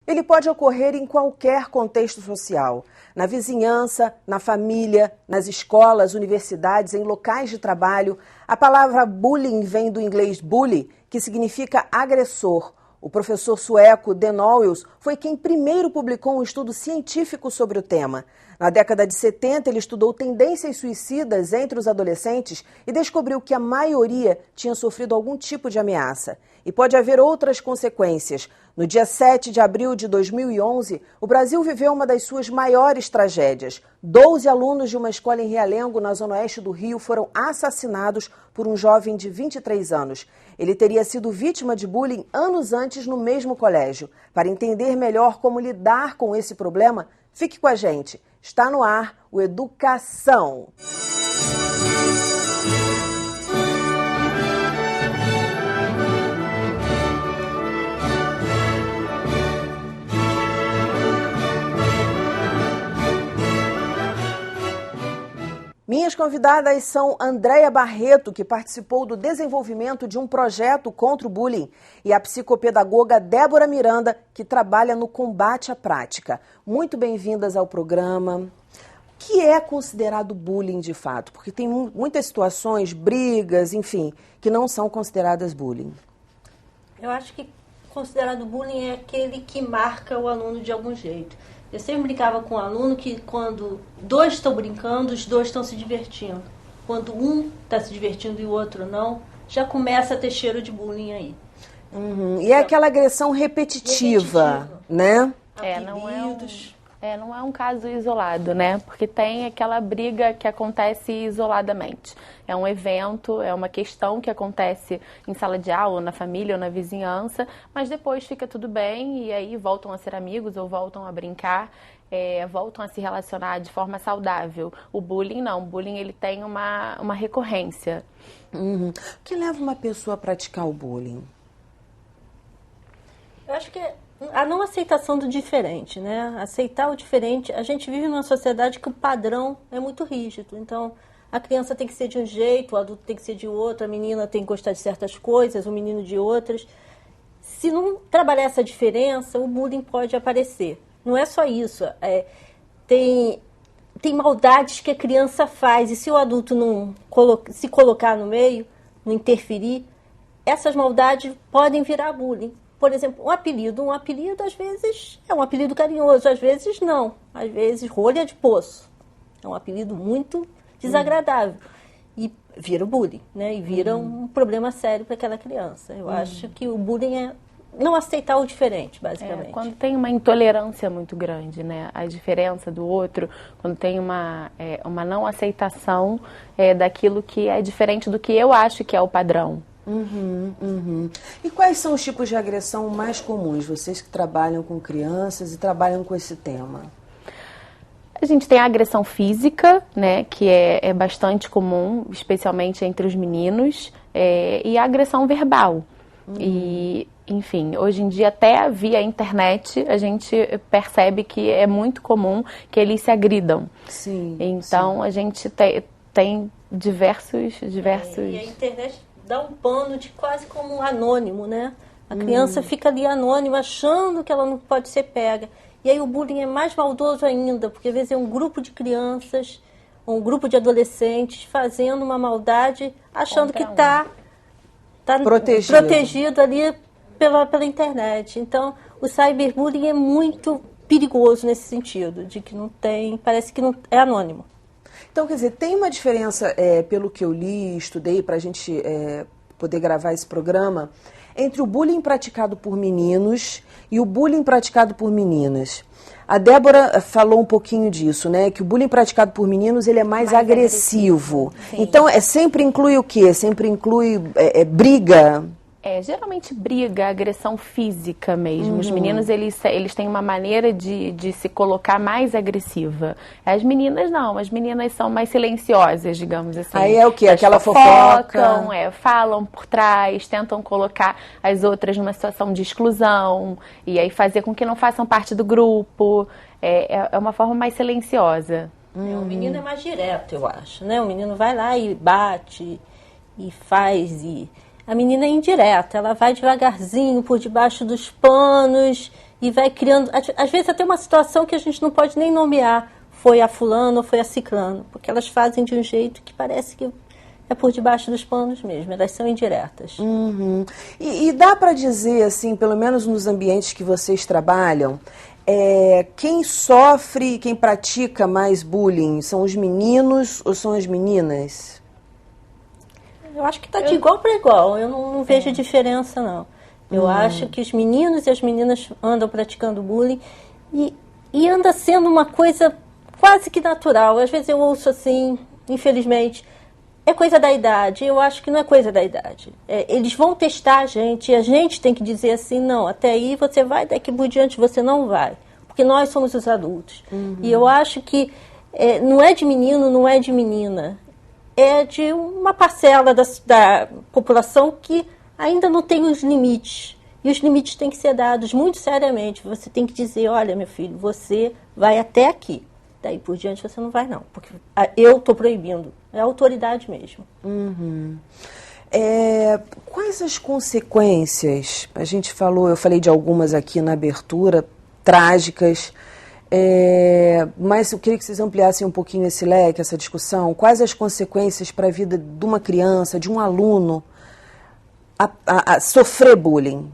Ele pode ocorrer em qualquer contexto social, na vizinhança, na família, nas escolas, universidades, em locais de trabalho. A palavra bullying vem do inglês bully, que significa agressor. O professor sueco Dan Oyls foi quem primeiro publicou um estudo científico sobre o tema. Na década de 70, ele estudou tendências suicidas entre os adolescentes e descobriu que a maioria tinha sofrido algum tipo de ameaça. E pode haver outras consequências. No dia 7 de abril de 2011, o Brasil viveu uma das suas maiores tragédias. 12 alunos de uma escola em Realengo, na zona oeste do Rio, foram assassinados por um jovem de 23 anos. Ele teria sido vítima de bullying anos antes no mesmo colégio. Para entender melhor como lidar com esse problema, fique com a gente. Está no ar o Educação. Minhas convidadas são Andréia Barreto, que participou do desenvolvimento de um projeto contra o bullying, e a psicopedagoga Débora Miranda, que trabalha no combate à prática. Muito bem-vindas ao programa. O que é considerado bullying de fato? Porque tem muitas situações, brigas, enfim, que não são consideradas bullying. Eu acho que considerado bullying é aquele que marca o aluno de algum jeito. Eu sempre brincava com o aluno que quando dois estão brincando, os dois estão se divertindo. Quando um está se divertindo e o outro não, já começa a ter cheiro de bullying aí. E é aquela agressão repetitiva, né? Não é um caso isolado, né? Porque tem aquela briga que acontece isoladamente. É um evento, é uma questão que acontece em sala de aula, ou na família, ou na vizinhança, mas depois fica tudo bem e aí voltam a ser amigos ou voltam a brincar, voltam a se relacionar de forma saudável. O bullying não, o bullying ele tem uma recorrência. O que leva uma pessoa a praticar o bullying? Eu acho que a não aceitação do diferente, né? Aceitar o diferente. A gente vive numa sociedade que o padrão é muito rígido. Então, a criança tem que ser de um jeito, o adulto tem que ser de outro, a menina tem que gostar de certas coisas, o menino de outras. Se não trabalhar essa diferença, o bullying pode aparecer. Não é só isso. Tem maldades que a criança faz. E se o adulto não se colocar no meio, não interferir, essas maldades podem virar bullying. Por exemplo, um apelido às vezes é um apelido carinhoso, às vezes não. Às vezes rolha de poço. É um apelido muito desagradável. E vira bullying, né? E vira um problema sério para aquela criança. Eu acho que o bullying é não aceitar o diferente, basicamente. Quando tem uma intolerância muito grande, né? A diferença do outro, quando tem uma não aceitação daquilo que é diferente do que eu acho que é o padrão. E quais são os tipos de agressão mais comuns, vocês que trabalham com crianças e trabalham com esse tema? A gente tem a agressão física, né, que é bastante comum, especialmente entre os meninos, e a agressão verbal. E, enfim, hoje em dia até via internet a gente percebe que é muito comum que eles se agridam. Sim. Então a gente tem diversos... E a internet dá um pano de quase como um anônimo, né? A criança fica ali anônima, achando que ela não pode ser pega. E aí o bullying é mais maldoso ainda, porque às vezes é um grupo de crianças, um grupo de adolescentes fazendo uma maldade, achando que está protegido ali pela internet. Então, o cyberbullying é muito perigoso nesse sentido, de que não tem, parece que não é anônimo. Então, quer dizer, tem uma diferença, pelo que eu li e estudei, para a gente poder gravar esse programa, entre o bullying praticado por meninos e o bullying praticado por meninas. A Débora falou um pouquinho disso, né? Que o bullying praticado por meninos ele é mais agressivo. Então, sempre inclui o quê? Sempre inclui briga? Geralmente briga, agressão física mesmo. Os meninos, eles têm uma maneira de se colocar mais agressiva. As meninas não, as meninas são mais silenciosas, digamos assim. Aí é o quê? Elas aquela fofoca? Falam por trás, tentam colocar as outras numa situação de exclusão, e aí fazer com que não façam parte do grupo. É uma forma mais silenciosa. O menino é mais direto, eu acho, né? O menino vai lá e bate, e faz, A menina é indireta, ela vai devagarzinho por debaixo dos panos e vai criando, às vezes até uma situação que a gente não pode nem nomear, foi a fulano ou foi a ciclano, porque elas fazem de um jeito que parece que é por debaixo dos panos mesmo, elas são indiretas. Uhum. E dá para dizer, assim, pelo menos nos ambientes que vocês trabalham, quem sofre, quem pratica mais bullying, são os meninos ou são as meninas? Eu acho que está de igual para igual, eu não vejo diferença, não. Eu acho que os meninos e as meninas andam praticando bullying e anda sendo uma coisa quase que natural. Às vezes eu ouço assim, infelizmente, é coisa da idade. Eu acho que não é coisa da idade. Eles vão testar a gente e a gente tem que dizer assim, não, até aí você vai, daqui por diante você não vai. Porque nós somos os adultos. E eu acho que não é de menino, não é de menina. É de uma parcela da população que ainda não tem os limites. E os limites têm que ser dados muito seriamente. Você tem que dizer, olha, meu filho, você vai até aqui. Daí por diante você não vai, não. Porque eu estou proibindo. É a autoridade mesmo. Uhum. Quais as consequências? Eu falei de algumas aqui na abertura, trágicas, mas eu queria que vocês ampliassem um pouquinho esse leque, essa discussão. Quais as consequências para a vida de uma criança, de um aluno, a sofrer bullying?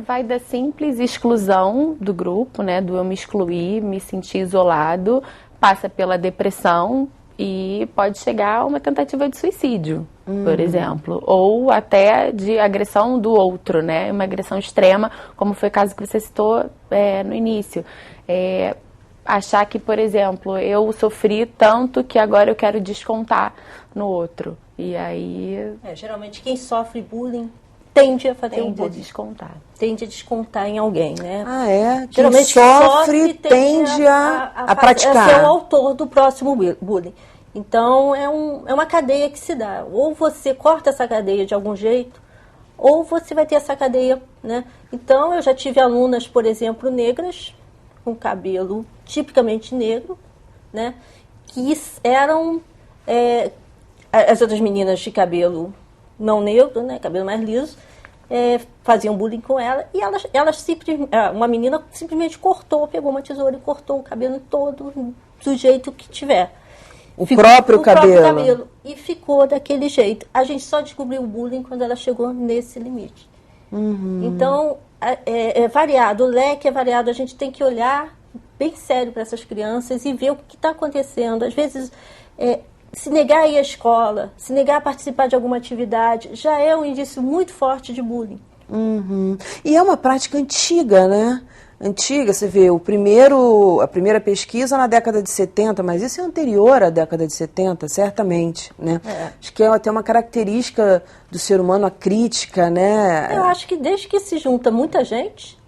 Vai da simples exclusão do grupo, né, do eu me excluir, me sentir isolado, passa pela depressão e pode chegar a uma tentativa de suicídio, por exemplo, ou até de agressão do outro, né, uma agressão extrema, como foi o caso que você citou no início. Achar que, por exemplo, eu sofri tanto que agora eu quero descontar no outro. E aí... geralmente quem sofre bullying tende a fazer um bullying. Descontar. Tende a descontar em alguém, né? Quem geralmente sofre tende a praticar. A ser o autor do próximo bullying. Então, é uma cadeia que se dá. Ou você corta essa cadeia de algum jeito, ou você vai ter essa cadeia, né? Então, eu já tive alunas, por exemplo, negras, com cabelo tipicamente negro, né? Que eram as outras meninas de cabelo não negro, né? Cabelo mais liso, faziam bullying com ela e uma menina simplesmente pegou uma tesoura e cortou o cabelo todo do jeito que tiver. O próprio cabelo. E ficou daquele jeito. A gente só descobriu o bullying quando ela chegou nesse limite. Uhum. Então, é variado, o leque é variado, a gente tem que olhar bem sério para essas crianças e ver o que está acontecendo. Às vezes, se negar a ir à escola, se negar a participar de alguma atividade, já é um indício muito forte de bullying. Uhum. E é uma prática antiga, né? Antiga, você vê, a primeira pesquisa na década de 70, mas isso é anterior à década de 70, certamente, né? Acho que é até uma característica do ser humano, a crítica, né? Eu acho que desde que se junta muita gente,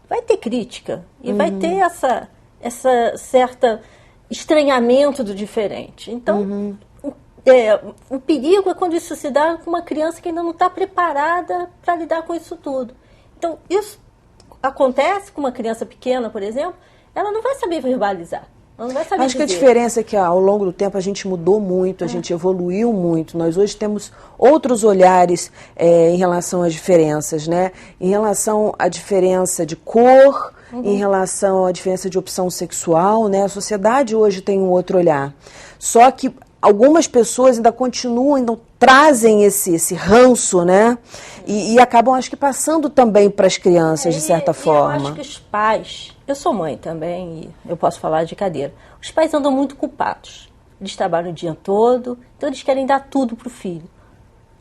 vai ter crítica e vai ter essa certa estranhamento do diferente. Então, o perigo é quando isso se dá com uma criança que ainda não está preparada para lidar com isso tudo. Então, isso acontece com uma criança pequena, por exemplo, ela não vai saber verbalizar. Ela não vai saber Acho que dizer. a diferença é que ao longo do tempo a gente mudou muito, a gente evoluiu muito. Nós hoje temos outros olhares em relação às diferenças, né? Em relação à diferença de cor, em relação à diferença de opção sexual, né? A sociedade hoje tem um outro olhar. Só que algumas pessoas ainda continuam, ainda trazem esse ranço, né? E acabam, acho que, passando também para as crianças, de certa forma. Eu acho que os pais... Eu sou mãe também, e eu posso falar de cadeira. Os pais andam muito culpados. Eles trabalham o dia todo, então eles querem dar tudo para o filho.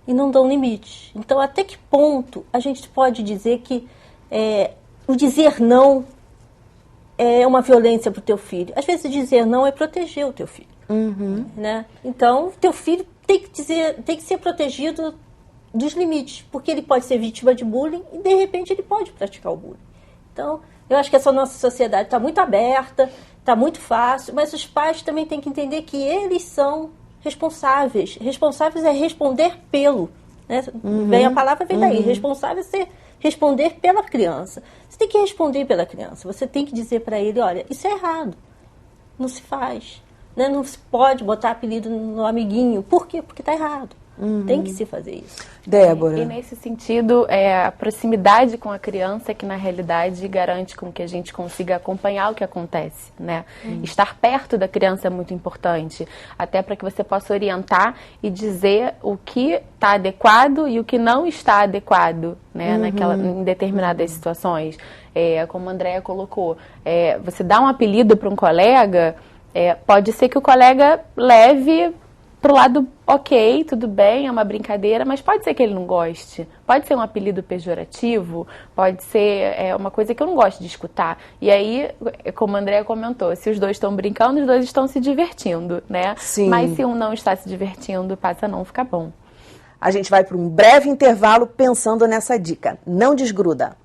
E não dão limite. Então, até que ponto a gente pode dizer que o dizer não é uma violência para o teu filho? Às vezes, dizer não é proteger o teu filho. Né? Então, teu filho tem que ser protegido dos limites, porque ele pode ser vítima de bullying e, de repente, ele pode praticar o bullying. Então, eu acho que essa nossa sociedade está muito aberta, está muito fácil, mas os pais também têm que entender que eles são responsáveis. Responsáveis é responder pelo, né? A palavra vem daí. Responsável é responder pela criança. Você tem que responder pela criança. Você tem que dizer para ele, olha, isso é errado. Não se faz. Né? Não se pode botar apelido no amiguinho. Por quê? Porque está errado. Tem que se fazer isso. Débora. E nesse sentido, a proximidade com a criança que na realidade garante com que a gente consiga acompanhar o que acontece, né? Estar perto da criança é muito importante, até para que você possa orientar e dizer o que está adequado e o que não está adequado, né? Em determinadas situações. Como a Andréa colocou, você dá um apelido para um colega, pode ser que o colega leve pro lado, ok, tudo bem, é uma brincadeira, mas pode ser que ele não goste. Pode ser um apelido pejorativo, pode ser uma coisa que eu não gosto de escutar. E aí, como a Andréa comentou, se os dois estão brincando, os dois estão se divertindo, né? Sim. Mas se um não está se divertindo, passa a não ficar bom. A gente vai para um breve intervalo pensando nessa dica. Não desgruda.